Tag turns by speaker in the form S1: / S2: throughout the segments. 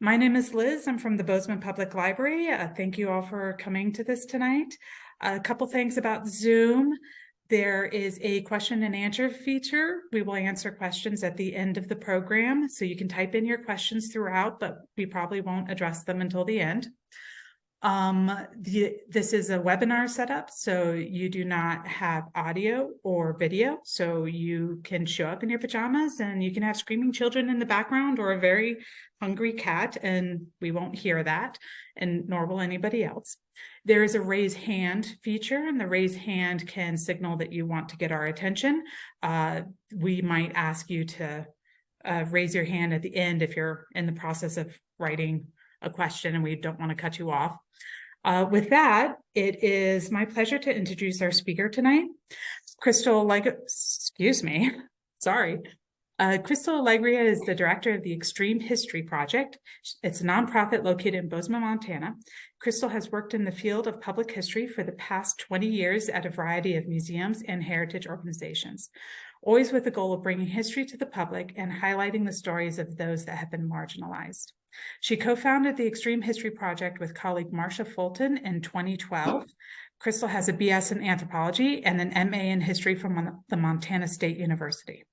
S1: My name is Liz. I'm from the Bozeman Public Library. Thank you all for coming to this tonight. A couple things about Zoom. There is a question and answer feature. We will answer questions at the end of the program, so you can type in your questions throughout, but we probably won't address them until the end. This is a webinar setup, so you do not have audio or video, so you can show up in your pajamas and you can have screaming children in the background or a very hungry cat, and we won't hear that, and nor will anybody else. There is a raise hand feature, and the raise hand can signal that you want to get our attention. We might ask you to raise your hand at the end if you're in the process of writing a question and we don't want to cut you off. With that, it is my pleasure to introduce our speaker tonight, Crystal Alegria. Crystal Alegria is the director of the Extreme History Project. It's a nonprofit located in Bozeman, Montana. Crystal has worked in the field of public history for the past 20 years at a variety of museums and heritage organizations, always with the goal of bringing history to the public and highlighting the stories of those that have been marginalized. She co-founded the Extreme History Project with colleague Marcia Fulton in 2012. Crystal has a BS in anthropology and an MA in history from the Montana State University.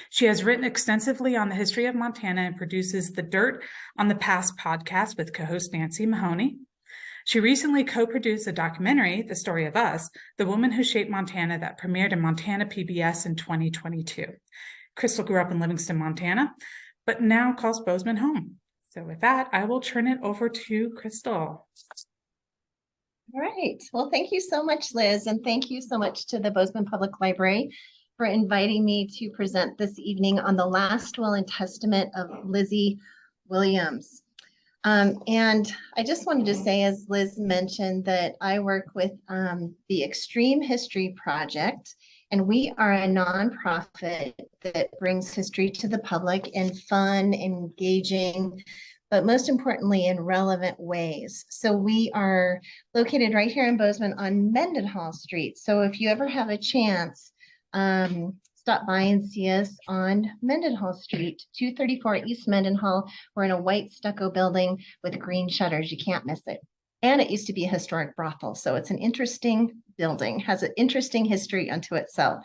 S1: She has written extensively on the history of Montana and produces the Dirt on the Past podcast with co-host Nancy Mahoney. She recently co-produced a documentary, The Story of Us, The Woman Who Shaped Montana, that premiered in Montana PBS in 2022. Crystal grew up in Livingston, Montana, but now calls Bozeman home. So with that, I will turn it over to Crystal.
S2: All right. Well, thank you so much, Liz, and thank you so much to the Bozeman Public Library for inviting me to present this evening on the last will and testament of Lizzie Williams. And I just wanted to say, as Liz mentioned, that I work with the Extreme History Project, and we are a nonprofit that brings history to the public in fun, engaging, but most importantly, in relevant ways. So we are located right here in Bozeman on Mendenhall Street. So if you ever have a chance, stop by and see us on Mendenhall Street, 234 East Mendenhall. We're in a white stucco building with green shutters. You can't miss it. And it used to be a historic brothel. So it's an interesting building, has an interesting history unto itself.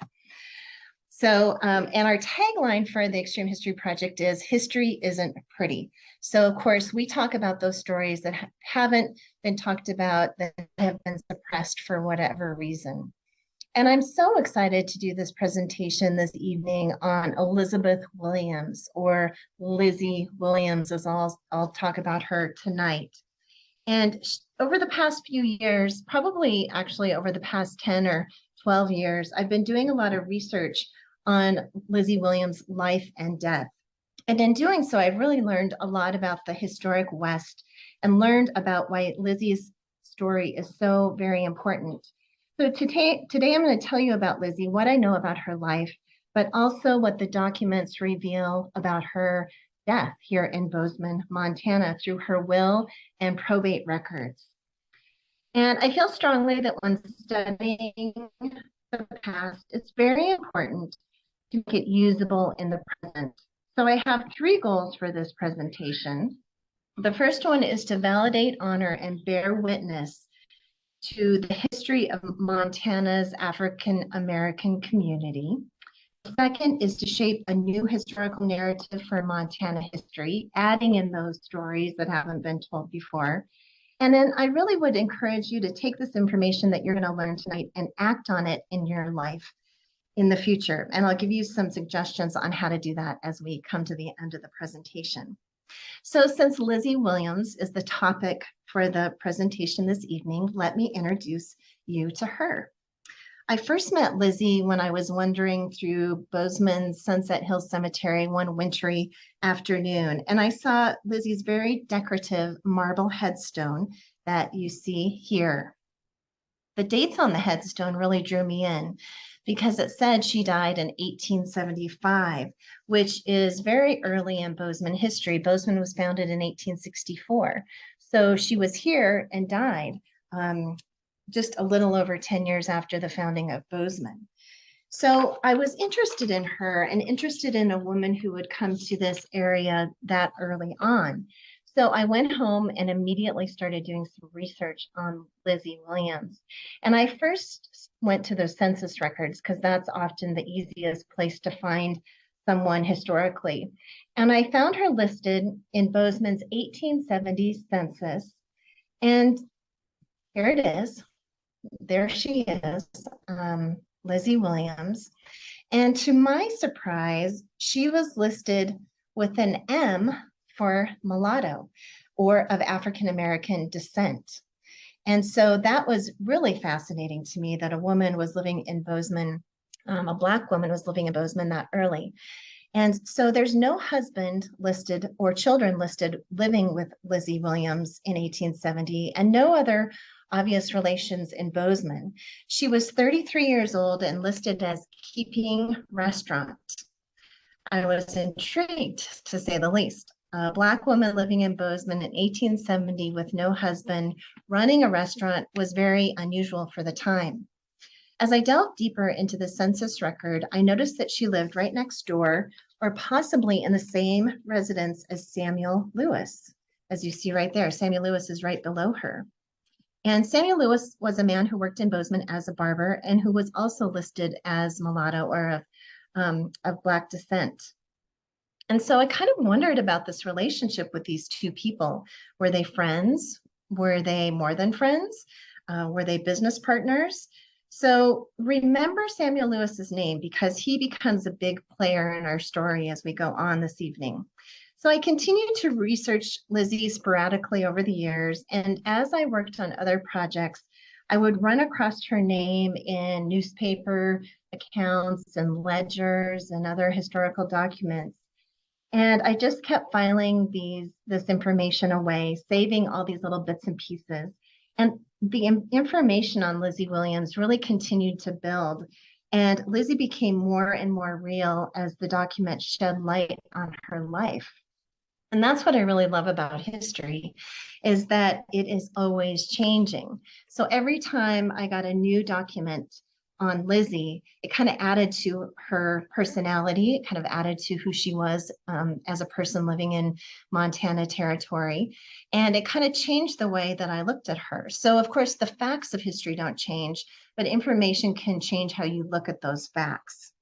S2: So, and our tagline for the Extreme History Project is "History isn't pretty." So of course, we talk about those stories that haven't been talked about, that have been suppressed for whatever reason. And I'm so excited to do this presentation this evening on Elizabeth Williams, or Lizzie Williams, as I'll talk about her tonight. And over the past few years, probably actually over the past 10 or 12 years, I've been doing a lot of research on Lizzie Williams' life and death. And in doing so, I've really learned a lot about the historic West and learned about why Lizzie's story is so very important. So today I'm going to tell you about Lizzie, what I know about her life, but also what the documents reveal about her death here in Bozeman, Montana, through her will and probate records. And I feel strongly that when studying the past, it's very important to make it usable in the present. So I have 3 goals for this presentation. The first one is to validate, honor, and bear witness to the history of Montana's African American community. The second is to shape a new historical narrative for Montana history, adding in those stories that haven't been told before. And then I really would encourage you to take this information that you're going to learn tonight and act on it in your life in the future. And I'll give you some suggestions on how to do that as we come to the end of the presentation. So since Lizzie Williams is the topic for the presentation this evening, let me introduce you to her. I first met Lizzie when I was wandering through Bozeman's Sunset Hill Cemetery one wintry afternoon, and I saw Lizzie's very decorative marble headstone that you see here. The dates on the headstone really drew me in because it said she died in 1875, which is very early in Bozeman history. Bozeman was founded in 1864. So she was here and died just a little over 10 years after the founding of Bozeman. So I was interested in her and interested in a woman who would come to this area that early on. So I went home and immediately started doing some research on Lizzie Williams. And I first went to the census records because that's often the easiest place to find someone historically. And I found her listed in Bozeman's 1870 census. And here it is. There she is, Lizzie Williams. And to my surprise, she was listed with an M for mulatto or of African American descent. And so that was really fascinating to me that a woman was living in Bozeman, a Black woman was living in Bozeman that early. And so there's no husband listed or children listed living with Lizzie Williams in 1870 and no other obvious relations in Bozeman. She was 33 years old and listed as keeping restaurant. I was intrigued, to say the least. A Black woman living in Bozeman in 1870 with no husband running a restaurant was very unusual for the time. As I delved deeper into the census record, I noticed that she lived right next door or possibly in the same residence as Samuel Lewis. As you see right there, Samuel Lewis is right below her. And Samuel Lewis was a man who worked in Bozeman as a barber and who was also listed as mulatto or of Black descent. And so I kind of wondered about this relationship with these two people. Were they friends? Were they more than friends? Were they business partners? So remember Samuel Lewis's name because he becomes a big player in our story as we go on this evening. So I continued to research Lizzie sporadically over the years, and as I worked on other projects, I would run across her name in newspaper accounts and ledgers and other historical documents. And I just kept filing this information away, saving all these little bits and pieces. And the information on Lizzie Williams really continued to build. And Lizzie became more and more real as the documents shed light on her life. And that's what I really love about history, is that it is always changing. So every time I got a new document on Lizzie, it kind of added to her personality, it kind of added to who she was as a person living in Montana territory. And it kind of changed the way that I looked at her. So of course, the facts of history don't change, but information can change how you look at those facts.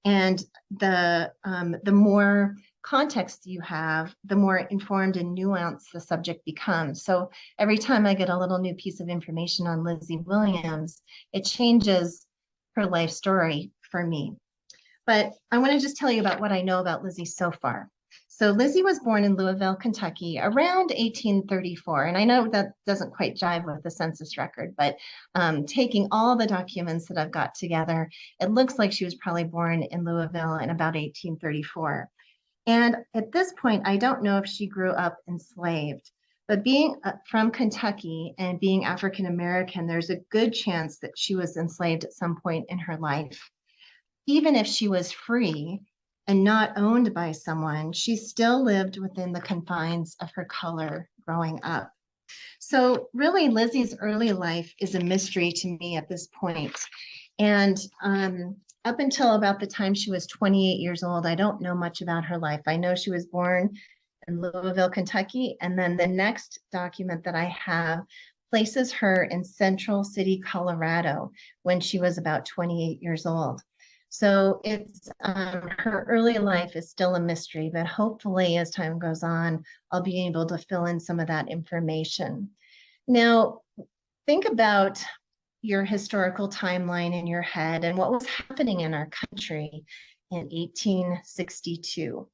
S2: And the more context you have, the more informed and nuanced the subject becomes. So every time I get a little new piece of information on Lizzie Williams, it changes her life story for me. But I want to just tell you about what I know about Lizzie so far. So Lizzie was born in Louisville, Kentucky around 1834. And I know that doesn't quite jive with the census record, but taking all the documents that I've got together, it looks like she was probably born in Louisville in about 1834. And at this point, I don't know if she grew up enslaved, but being from Kentucky and being African American, there's a good chance that she was enslaved at some point in her life. Even if she was free and not owned by someone, she still lived within the confines of her color growing up. So really, Lizzie's early life is a mystery to me at this point. And up until about the time she was 28 years old, I don't know much about her life. I know she was born in Louisville, Kentucky, and then the next document that I have places her in Central City, Colorado, when she was about 28 years old. So it's her early life is still a mystery, but hopefully as time goes on, I'll be able to fill in some of that information. Now, think about your historical timeline in your head and what was happening in our country in 1862.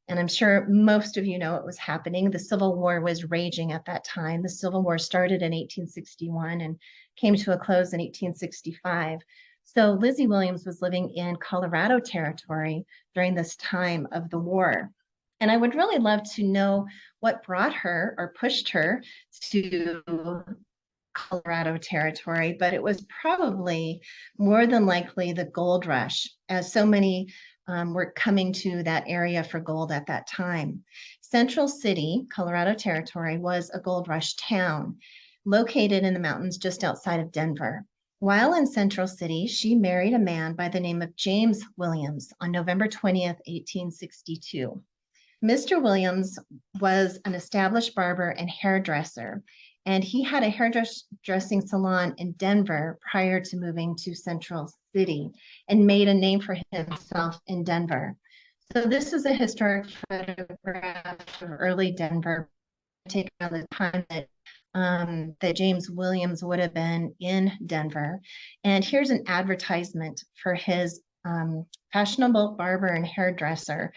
S2: And I'm sure most of you know what was happening. The Civil War was raging at that time. The Civil War started in 1861 and came to a close in 1865. So Lizzie Williams was living in Colorado territory during this time of the war. And I would really love to know what brought her or pushed her to Colorado territory, but it was probably more than likely the gold rush, as so many were coming to that area for gold at that time. Central City, Colorado territory, was a gold rush town located in the mountains just outside of Denver. While in Central City, she married a man by the name of James Williams on November 20th, 1862. Mr. Williams was an established barber and hairdresser, and he had a hairdressing salon in Denver prior to moving to Central City and made a name for himself in Denver. So this is a historic photograph of early Denver, taken at the time that James Williams would have been in Denver. And here's an advertisement for his fashionable barber and hairdresser,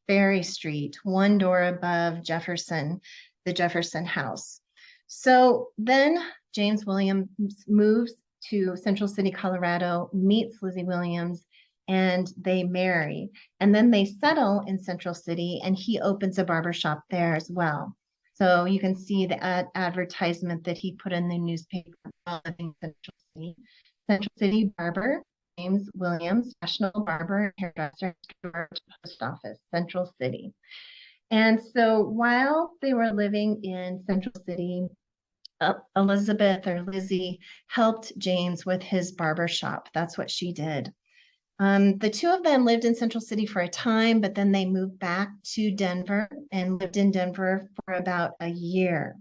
S2: Ferry Street, one door above Jefferson, the Jefferson House. So then James Williams moves to Central City, Colorado, meets Lizzie Williams, and they marry. And then they settle in Central City, and he opens a barber shop there as well. So you can see the advertisement that he put in the newspaper in Central City. Central City barber, James Williams, national barber and hairdresser, post office, Central City. And so while they were living in Central City, Elizabeth or Lizzie helped James with his barber shop. That's what she did. The two of them lived in Central City for a time, but then they moved back to Denver and lived in Denver for about a year.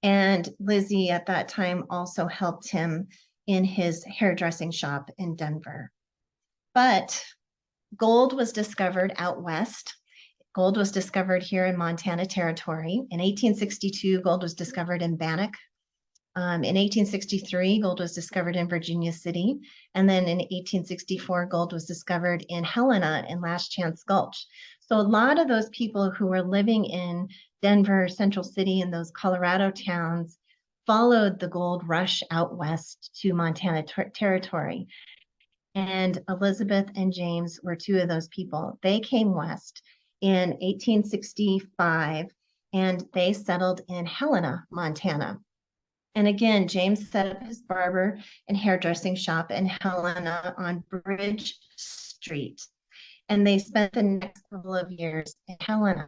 S2: And Lizzie at that time also helped him in his hairdressing shop in Denver. But gold was discovered out west. Gold was discovered here in Montana Territory. In 1862, gold was discovered in Bannock. In 1863, gold was discovered in Virginia City. And then in 1864, gold was discovered in Helena in Last Chance Gulch. So a lot of those people who were living in Denver, Central City, and those Colorado towns followed the gold rush out west to Montana Territory. And Elizabeth and James were two of those people. They came west in 1865, and they settled in Helena, Montana. And again, James set up his barber and hairdressing shop in Helena on Bridge Street. And they spent the next couple of years in Helena.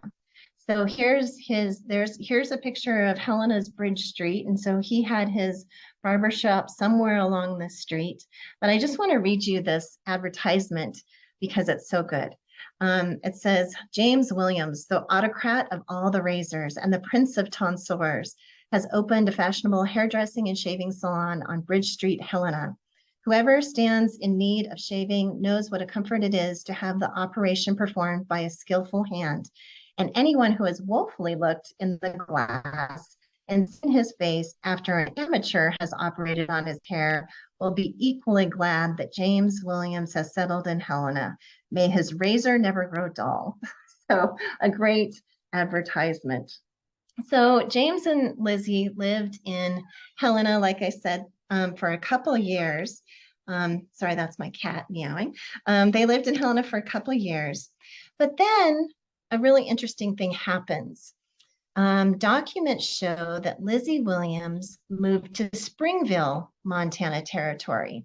S2: So here's a picture of Helena's Bridge Street. And so he had his barber shop somewhere along this street. But I just want to read you this advertisement because it's so good. It says, James Williams, the autocrat of all the razors and the prince of tonsors, has opened a fashionable hairdressing and shaving salon on Bridge Street, Helena. Whoever stands in need of shaving knows what a comfort it is to have the operation performed by a skillful hand. And anyone who has woefully looked in the glass and seen his face after an amateur has operated on his hair will be equally glad that James Williams has settled in Helena. May his razor never grow dull. So a great advertisement. So James and Lizzie lived in Helena, like I said, for a couple of years. Sorry, that's my cat meowing. They lived in Helena for a couple of years. But then a really interesting thing happens. Documents show that Lizzie Williams moved to Springville, Montana Territory.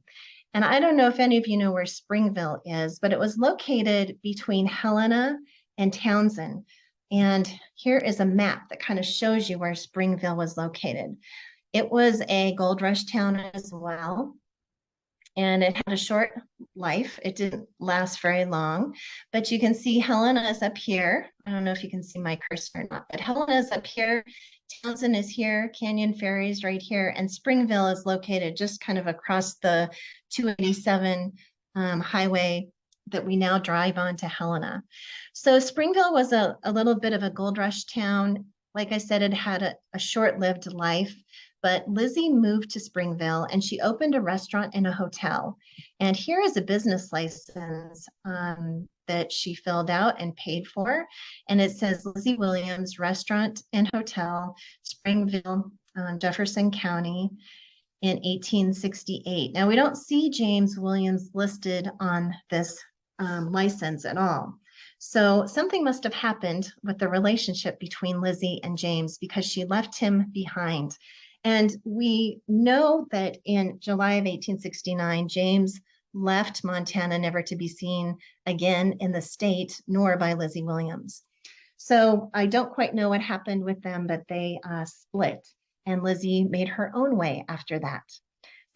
S2: And I don't know if any of you know where Springville is, but it was located between Helena and Townsend. And here is a map that kind of shows you where Springville was located. It was a gold rush town as well. And it had a short life. It didn't last very long, but you can see Helena is up here. I don't know if you can see my cursor or not, but Helena is up here. Townsend is here, Canyon Ferry is right here, and Springville is located just kind of across the 287 highway that we now drive on to Helena. So Springville was a little bit of a gold rush town. Like I said, it had a short-lived life, but Lizzie moved to Springville and she opened a restaurant and a hotel. And here is a business license that she filled out and paid for. And it says Lizzie Williams Restaurant and Hotel, Springville, Jefferson County in 1868. Now we don't see James Williams listed on this license at all. So something must have happened with the relationship between Lizzie and James because she left him behind. And we know that in July of 1869, James left Montana never to be seen again in the state, nor by Lizzie Williams. So I don't quite know what happened with them, but they split and Lizzie made her own way after that.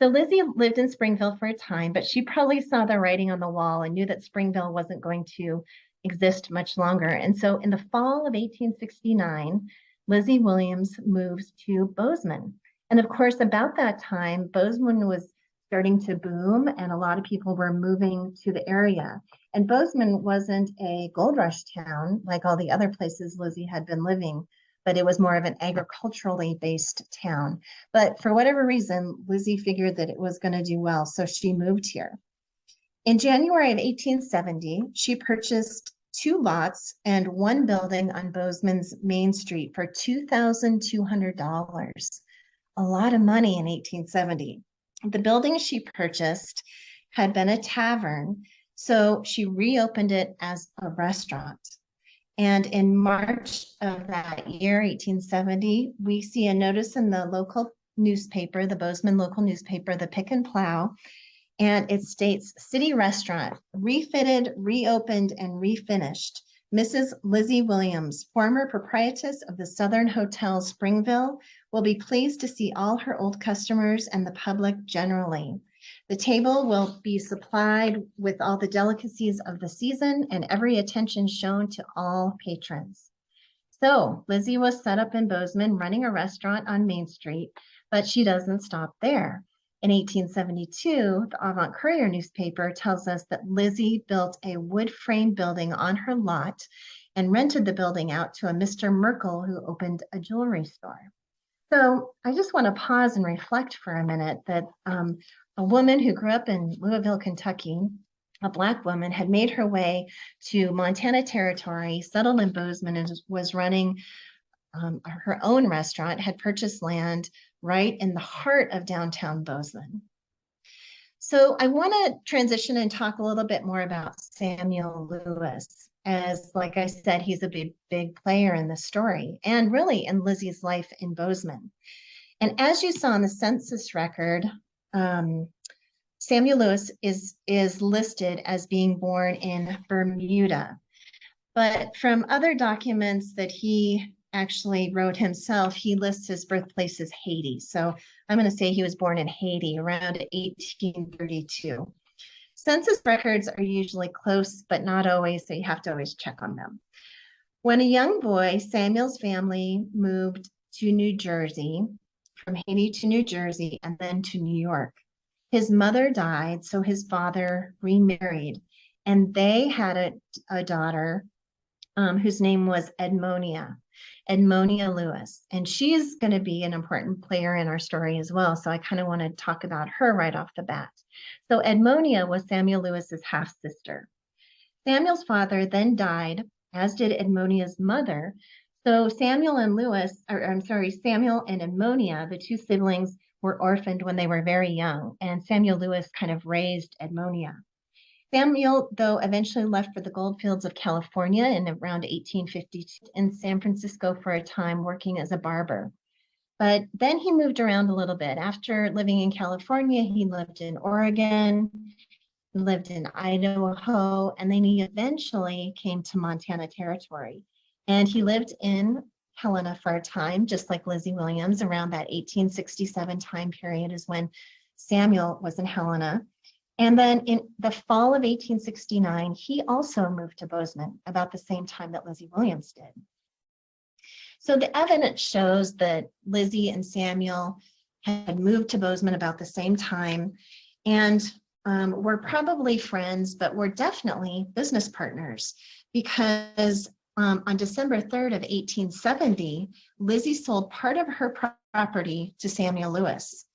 S2: So Lizzie lived in Springville for a time, but she probably saw the writing on the wall and knew that Springville wasn't going to exist much longer. And so in the fall of 1869, Lizzie Williams moves to Bozeman. And of course, about that time, Bozeman was starting to boom and a lot of people were moving to the area. And Bozeman wasn't a gold rush town like all the other places Lizzie had been living, but it was more of an agriculturally based town. But for whatever reason, Lizzie figured that it was going to do well, so she moved here. In January of 1870, she purchased 2 lots and 1 building on Bozeman's Main Street for $2,200. A lot of money in 1870. The building she purchased had been a tavern, so she reopened it as a restaurant. And in March of that year, 1870, we see a notice in the local newspaper, the Bozeman local newspaper, the Pick and Plow, and it states, City Restaurant, refitted, reopened, and refinished. Mrs. Lizzie Williams, former proprietress of the Southern Hotel Springville, will be pleased to see all her old customers and the public generally. The table will be supplied with all the delicacies of the season and every attention shown to all patrons. So Lizzie was set up in Bozeman running a restaurant on Main Street, but she doesn't stop there. In 1872, the Avant Courier newspaper tells us that Lizzie built a wood frame building on her lot and rented the building out to a Mr. Merkel who opened a jewelry store. So I just want to pause and reflect for a minute that a woman who grew up in Louisville, Kentucky, a Black woman, had made her way to Montana Territory, settled in Bozeman, and was running her own restaurant, had purchased land right in the heart of downtown Bozeman. So I want to transition and talk a little bit more about Samuel Lewis. As, like I said, he's a big player in the story and really in Lizzie's life in Bozeman. And as you saw in the census record, Samuel Lewis is listed as being born in Bermuda. But from other documents that he actually wrote himself, he lists his birthplace as Haiti. So I'm going to say he was born in Haiti around 1832. Census records are usually close, but not always, so you have to always check on them. When a young boy, Samuel's family moved to New Jersey, from Haiti to New Jersey, and then to New York. His mother died, so his father remarried, and they had a daughter whose name was Edmonia Lewis. And she's going to be an important player in our story as well. So I kind of want to talk about her right off the bat. So Edmonia was Samuel Lewis's half-sister. Samuel's father then died, as did Edmonia's mother. So Samuel and Edmonia, the 2 siblings, were orphaned when they were very young, and Samuel Lewis kind of raised Edmonia. Samuel, though, eventually left for the goldfields of California in around 1852 in San Francisco for a time working as a barber. But then he moved around a little bit. After living in California, he lived in Oregon, lived in Idaho, and then he eventually came to Montana Territory. And he lived in Helena for a time, just like Lizzie Williams. Around that 1867 time period is when Samuel was in Helena. And then in the fall of 1869, he also moved to Bozeman about the same time that Lizzie Williams did. So the evidence shows that Lizzie and Samuel had moved to Bozeman about the same time and were probably friends, but were definitely business partners because on December 3rd of 1870, Lizzie sold part of her property to Samuel Lewis.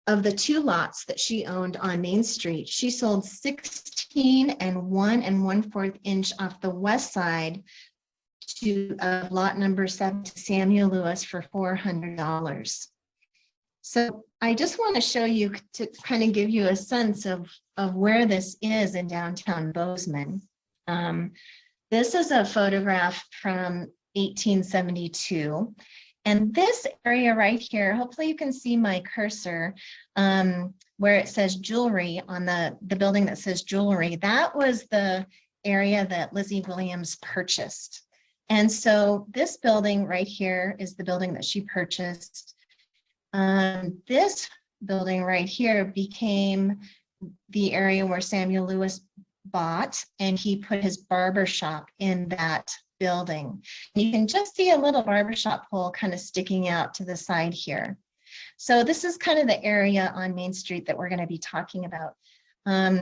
S2: Of the 2 lots that she owned on Main Street, she sold 16 and 1 1/4 inch off the west side to lot number 7 to Samuel Lewis for $400. So I just want to show you to kind of give you a sense of where this is in downtown Bozeman. This is a photograph from 1872. And this area right here, hopefully you can see my cursor where it says jewelry on the building that says jewelry. That was the area that Lizzie Williams purchased. And so this building right here is the building that she purchased. This building right here became the area where Samuel Lewis bought, and he put his barber shop in that building. And you can just see a little barbershop pole kind of sticking out to the side here. So this is kind of the area on Main Street that we're going to be talking about.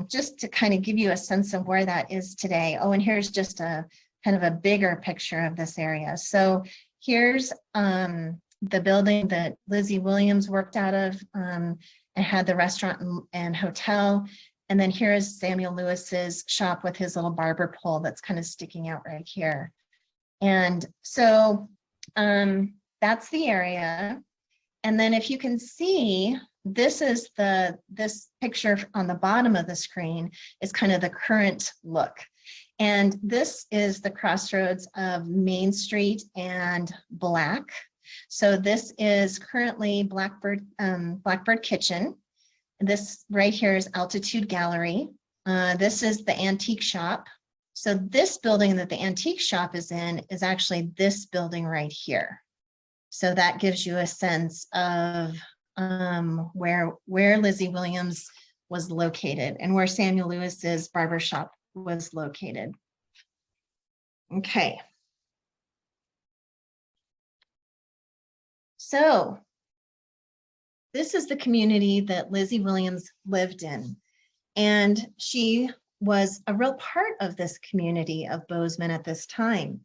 S2: Just to kind of give you a sense of where that is today. Oh, and here's just a kind of a bigger picture of this area. So here's the building that Lizzie Williams worked out of, and had the restaurant and hotel. And then here is Samuel Lewis's shop with his little barber pole that's kind of sticking out right here. And so that's the area. And then if you can see, this is this picture on the bottom of the screen is kind of the current look. And this is the crossroads of Main Street and Black. So this is currently Blackbird Kitchen. This right here is Altitude Gallery. This is the antique shop. So this building that the antique shop is in is actually this building right here. So that gives you a sense of where Lizzie Williams was located and where Samuel Lewis's barbershop was located. Okay. So this is the community that Lizzie Williams lived in, and she was a real part of this community of Bozeman at this time.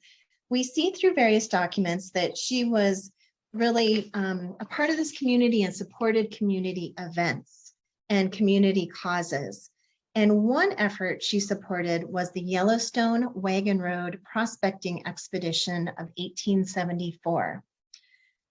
S2: We see through various documents that she was really a part of this community and supported community events and community causes. And one effort she supported was the Yellowstone Wagon Road prospecting expedition of 1874.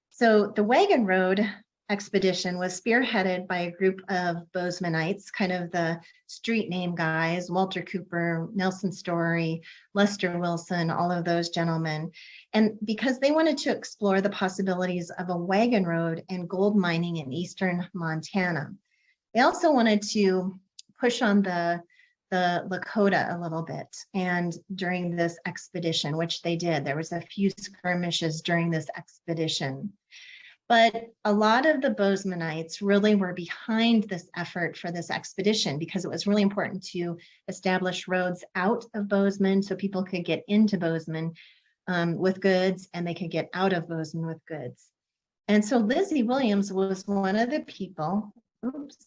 S2: So the Wagon Road expedition was spearheaded by a group of Bozemanites, kind of the street name guys, Walter Cooper, Nelson Story, Lester Wilson, all of those gentlemen. And because they wanted to explore the possibilities of a wagon road and gold mining in eastern Montana. They also wanted to push on the Lakota a little bit, and during this expedition, which they did, there was a few skirmishes during this expedition. But a lot of the Bozemanites really were behind this effort for this expedition because it was really important to establish roads out of Bozeman so people could get into Bozeman with goods, and they could get out of Bozeman with goods. And so Lizzie Williams was one of the people. Oops,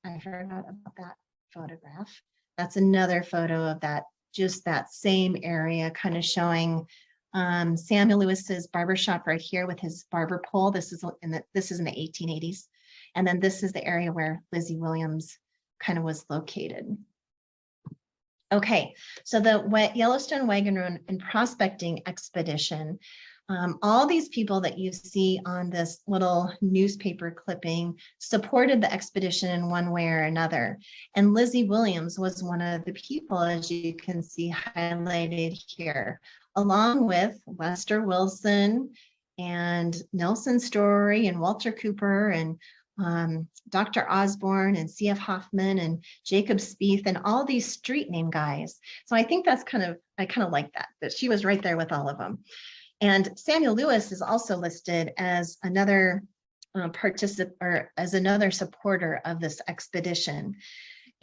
S2: I forgot about that photograph. That's another photo of that, just that same area, kind of showing Samuel Lewis's barbershop right here with his barber pole. This is in the 1880s. And then this is the area where Lizzie Williams kind of was located. Okay, so the Yellowstone Wagon Road and prospecting expedition, all these people that you see on this little newspaper clipping supported the expedition in one way or another. And Lizzie Williams was one of the people, as you can see highlighted here, along with Lester Wilson and Nelson Story and Walter Cooper and Dr. Osborne and C.F. Hoffman and Jacob Spieth and all these street name guys. So I think that's I kind of like that she was right there with all of them. And Samuel Lewis is also listed as another participant or as another supporter of this expedition.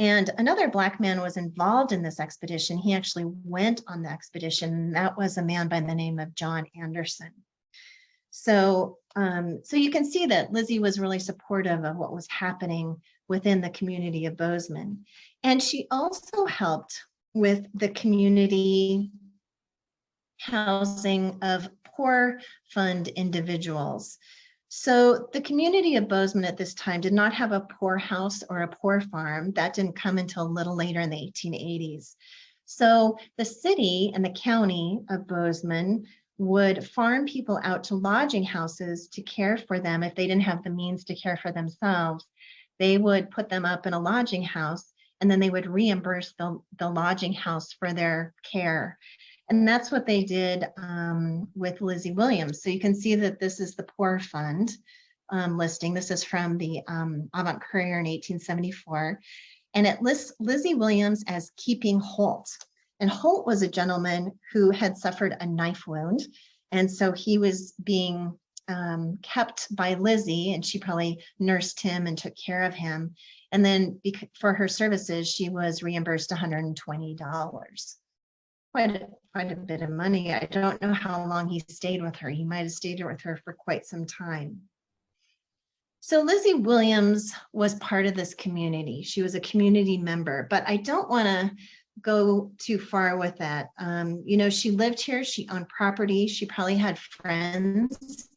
S2: And another Black man was involved in this expedition. He actually went on the expedition, and that was a man by the name of John Anderson. So, so you can see that Lizzie was really supportive of what was happening within the community of Bozeman. And she also helped with the community housing of poor fund individuals. So the community of Bozeman at this time did not have a poor house or a poor farm. That didn't come until a little later in the 1880s. So the city and the county of Bozeman would farm people out to lodging houses to care for them. If they didn't have the means to care for themselves, they would put them up in a lodging house, and then they would reimburse the lodging house for their care. And that's what they did with Lizzie Williams. So you can see that this is the Poor Fund listing. This is from the Avant Courier in 1874. And it lists Lizzie Williams as keeping Holt. And Holt was a gentleman who had suffered a knife wound. And so he was being kept by Lizzie, and she probably nursed him and took care of him. And then for her services, she was reimbursed $120. Quite a bit of money. I don't know how long he stayed with her. He might have stayed with her for quite some time. So Lizzie Williams was part of this community. She was a community member, but I don't want to go too far with that. She lived here, she owned property, she probably had friends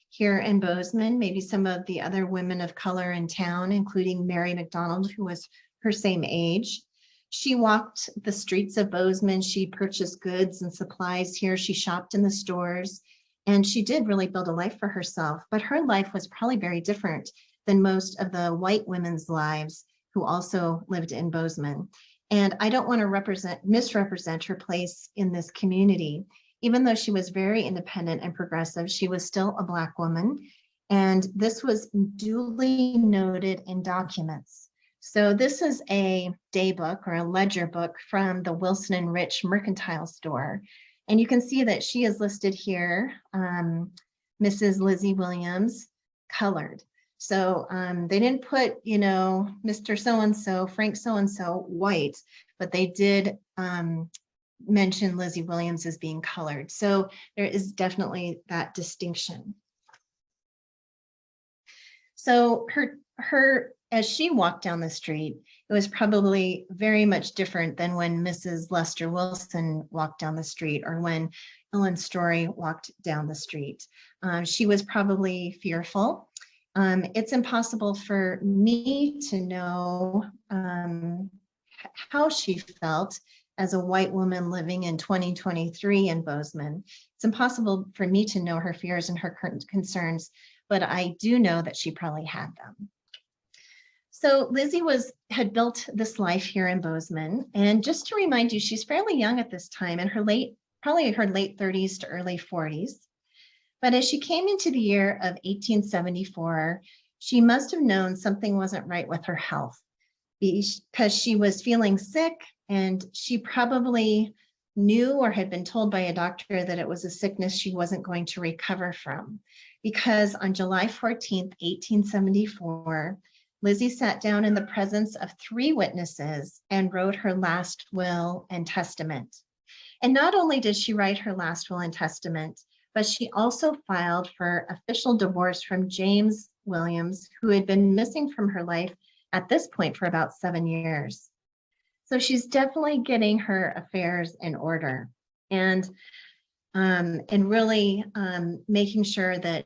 S2: here in Bozeman, maybe some of the other women of color in town, including Mary McDonald, who was her same age. She walked the streets of Bozeman. She purchased goods and supplies here. She shopped in the stores, and she did really build a life for herself. But her life was probably very different than most of the white women's lives who also lived in Bozeman. And I don't want to misrepresent her place in this community. Even though she was very independent and progressive, she was still a Black woman. And this was duly noted in documents. So this is a day book or a ledger book from the Wilson and Rich Mercantile Store. And you can see that she is listed here, Mrs. Lizzie Williams, colored. So they didn't put, Mr. So-and-so, Frank so-and-so, white, but they did mention Lizzie Williams as being colored. So there is definitely that distinction. So her as she walked down the street, it was probably very much different than when Mrs. Lester Wilson walked down the street or when Ellen Story walked down the street. She was probably fearful. It's impossible for me to know how she felt as a white woman living in 2023 in Bozeman. It's impossible for me to know her fears and her current concerns, but I do know that she probably had them. So Lizzie had built this life here in Bozeman. And just to remind you, she's fairly young at this time, in probably her late 30s to early 40s. But as she came into the year of 1874, she must have known something wasn't right with her health, because she was feeling sick, and she probably knew or had been told by a doctor that it was a sickness she wasn't going to recover from. Because on July 14th, 1874, Lizzie sat down in the presence of 3 witnesses and wrote her last will and testament. And not only did she write her last will and testament, but she also filed for official divorce from James Williams, who had been missing from her life at this point for about 7 years. So she's definitely getting her affairs in order and really making sure that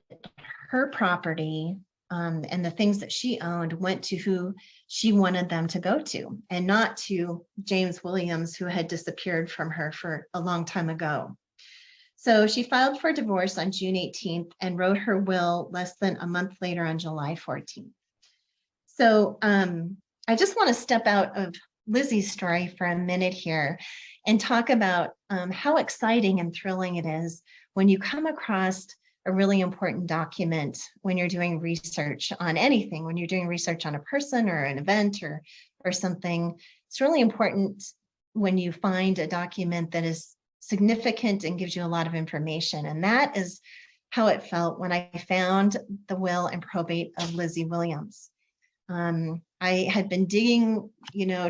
S2: her property and the things that she owned went to who she wanted them to go to, and not to James Williams, who had disappeared from her for a long time ago. So she filed for divorce on June 18th and wrote her will less than a month later on July 14th. So I just want to step out of Lizzie's story for a minute here and talk about how exciting and thrilling it is when you come across a really important document when you're doing research on anything, when you're doing research on a person or an event or something. It's really important when you find a document that is significant and gives you a lot of information. And that is how it felt when I found the will and probate of Lizzie Williams. I had been digging,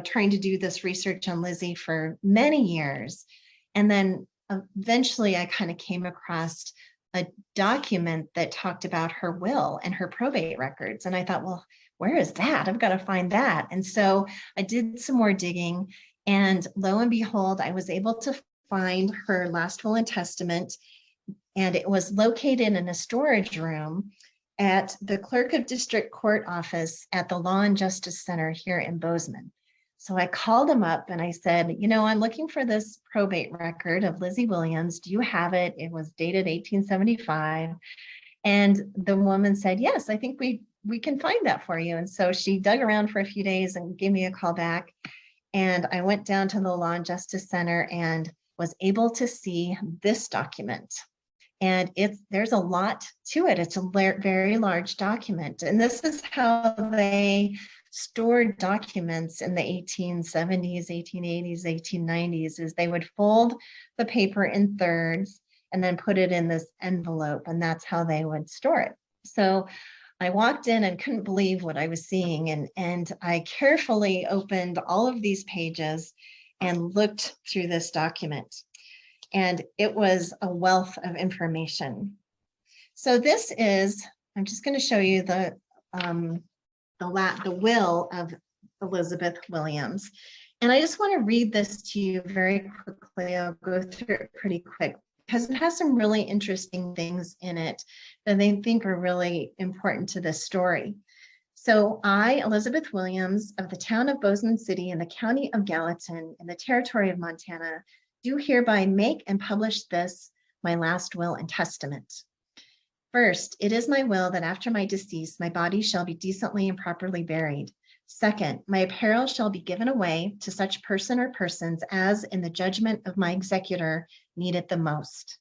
S2: trying to do this research on Lizzie for many years. And then eventually I kind of came across a document that talked about her will and her probate records. And I thought, well, where is that? I've got to find that. And so I did some more digging, and lo and behold, I was able to find her last will and testament. And it was located in a storage room at the Clerk of District Court office at the Law and Justice Center here in Bozeman. So I called him up and I said, I'm looking for this probate record of Lizzie Williams. Do you have it? It was dated 1875. And the woman said, yes, I think we can find that for you. And so she dug around for a few days and gave me a call back. And I went down to the Law and Justice Center and was able to see this document. And there's a lot to it. It's a very large document. And this is how they stored documents in the 1870s, 1880s, 1890s, is they would fold the paper in thirds, and then put it in this envelope, and that's how they would store it. So I walked in and couldn't believe what I was seeing, and I carefully opened all of these pages and looked through this document, and it was a wealth of information. So this is, I'm just going to show you the will of Elizabeth Williams. And I just want to read this to you very quickly. I'll go through it pretty quick because it has some really interesting things in it that I think are really important to this story. So I, Elizabeth Williams, of the town of Bozeman City in the county of Gallatin in the territory of Montana, do hereby make and publish this, my last will and testament. First, it is my will that after my decease, my body shall be decently and properly buried. Second, my apparel shall be given away to such person or persons as, in the judgment of my executor, need it the most.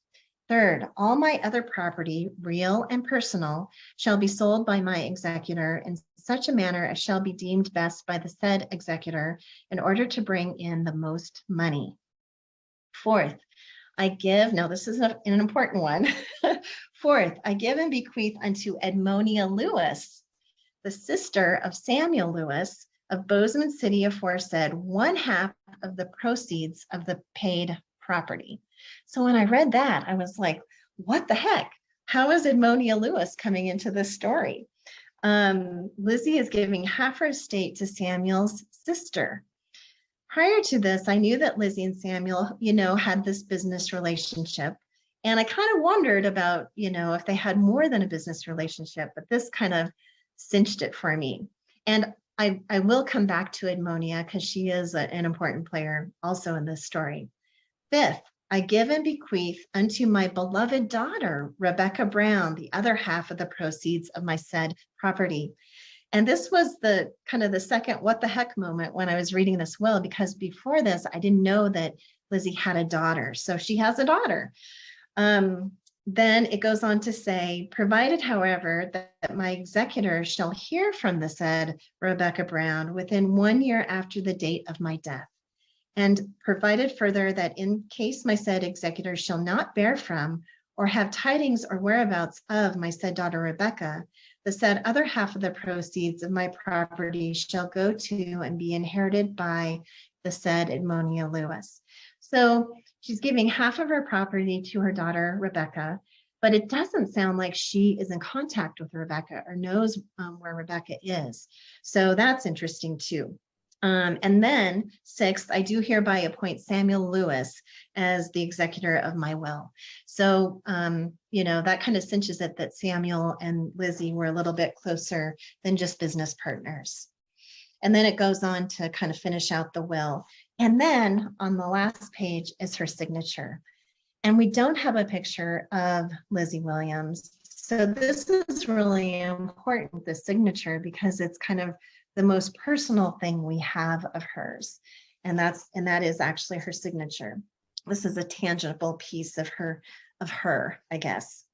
S2: Third, all my other property, real and personal, shall be sold by my executor in such a manner as shall be deemed best by the said executor in order to bring in the most money. Fourth, I give, now this is an important one. Fourth, I give and bequeath unto Edmonia Lewis, the sister of Samuel Lewis of Bozeman City aforesaid, 1/2 of the proceeds of the paid property. So when I read that, I was like, what the heck? How is Edmonia Lewis coming into this story? Lizzie is giving half her estate to Samuel's sister. Prior to this, I knew that Lizzie and Samuel, had this business relationship. And I kind of wondered about, if they had more than a business relationship, but this kind of cinched it for me. And I will come back to Edmonia because she is an important player also in this story. Fifth, I give and bequeath unto my beloved daughter, Rebecca Brown, the other half of the proceeds of my said property. And this was the kind of the second what the heck moment when I was reading this will, because before this, I didn't know that Lizzie had a daughter. So she has a daughter. Then it goes on to say, provided, however, that my executor shall hear from the said Rebecca Brown within 1 year after the date of my death. And provided further that in case my said executor shall not bear from or have tidings or whereabouts of my said daughter Rebecca, the said other half of the proceeds of my property shall go to and be inherited by the said Edmonia Lewis. So she's giving half of her property to her daughter, Rebecca, but it doesn't sound like she is in contact with Rebecca or knows where Rebecca is. So that's interesting too. And then sixth, I do hereby appoint Samuel Lewis as the executor of my will. So, that kind of cinches it that Samuel and Lizzie were a little bit closer than just business partners. And then it goes on to kind of finish out the will. And then on the last page is her signature. And we don't have a picture of Lizzie Williams. So this is really important, the signature, because it's kind of the most personal thing we have of hers. And that is actually her signature. This is a tangible piece of her, I guess.